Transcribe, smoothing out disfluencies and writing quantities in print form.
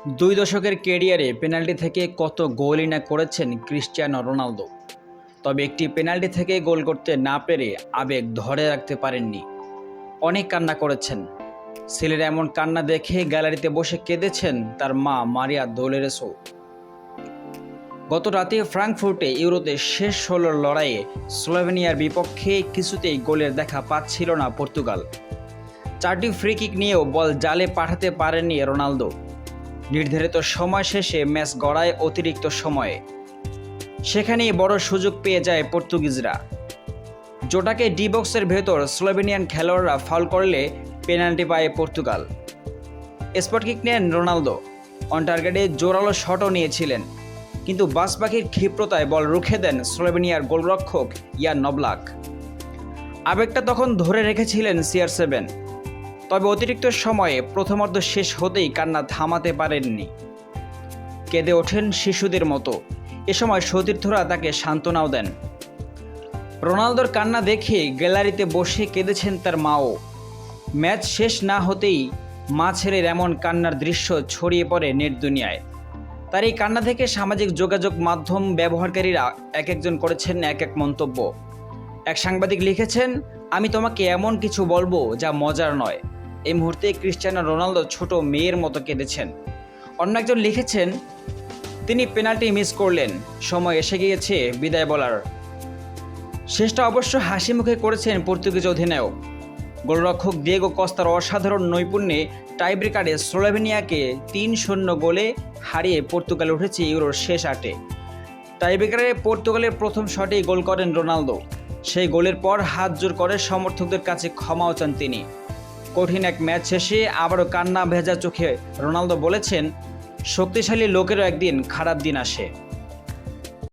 দুই দশকের ক্যারিয়ারে পেনাল্টি থেকে কত গোলই না করেছেন ক্রিস্টিয়ানো রোনালদো। তবে একটি পেনাল্টি থেকে গোল করতে না পেরে আবেগ ধরে রাখতে পারেননি। অনেক কান্না করেছেন। ছেলের এমন কান্না দেখে গ্যালারিতে বসে কেঁদেছেন তার মা মারিয়া দোলোরেসও। গত রাতে ফ্রাঙ্কফুর্টে ইউরোতে শেষ 16 লড়াইয়ে স্লোভেনিয়ার বিপক্ষে কিছুতেই গোলের দেখা পাচ্ছিল না পর্তুগাল। 4টি ফ্রি কিক নিয়েও বল জালে পাঠাতে পারেননি রোনালদো। নির্ধারিত সময় শেষে ম্যাচ গড়ায় অতিরিক্ত সময়ে। সেখানেই বড় সুযোগ পেয়ে যায় পর্তুগিজরা। জোটাকে ডি বক্সের ভেতর স্লোভেনিয়ান খেলোয়াড়রা ফাউল করলে পেনাল্টি পায় পর্তুগাল। স্পট কিক নেন রোনালদো। অন টার্গেটে জোরালো শটও নিয়েছিলেন, কিন্তু বাসপাখির ক্ষিপ্রতায় বল রুখে দেন স্লোভেনিয়ার গোলরক্ষক ইয়ান নবলাক। আবেগটা তখন ধরে রেখেছিলেন CR7। তবে অতিরিক্ত সময়ে প্রথমার্ধ শেষ হতেই কান্না থামাতে পারেননি। কেঁদে ওঠেন শিশুদের মতো। এ সময় সতীর্থরা তাকে সান্ত্বনাও দেন। রোনালদোর কান্না দেখে গ্যালারিতে বসে কেঁদেছেন তার মাও। ম্যাচ শেষ না হতেই মা ছেলের এমন কান্নার দৃশ্য ছড়িয়ে পড়ে নেট দুনিয়ায়। তার এই কান্না থেকে সামাজিক যোগাযোগ মাধ্যম ব্যবহারকারীরা এক একজন করেছেন এক এক মন্তব্য। এক সাংবাদিক লিখেছেন, আমি তোমাকে এমন কিছু বলবো যা মজার নয়। এই মুহূর্তে ক্রিস্টিয়ানো রোনালদো ছোট মেয়ের মতো কেঁদেছেন। অন্য একজন লিখেছেন, তিনি পেনাল্টি মিস করলেন, সময় এসে গিয়েছে বিদায় বলার। শেষটা অবশ্য হাসি মুখে করেছেন পর্তুগিজ অধিনায়ক। গোলরক্ষক দিয়েগো কস্তার অসাধারণ নৈপুণ্যে টাইব্রেকারে স্লোভেনিয়াকে 3-0 গোলে হারিয়ে পর্তুগাল উঠেছে ইউরোর শেষ 8-এ। টাইব্রেকারে পর্তুগালের প্রথম শটেই গোল করেন রোনালদো। সেই গোলের পর হাত জোর করে সমর্থকদের কাছে ক্ষমাও চান তিনি। কঠিন এক ম্যাচ শেষে আবারও কান্না ভেজা চোখে রোনালদো বলেছেন, শক্তিশালী লোকেরও একদিন খারাপ দিন আসে।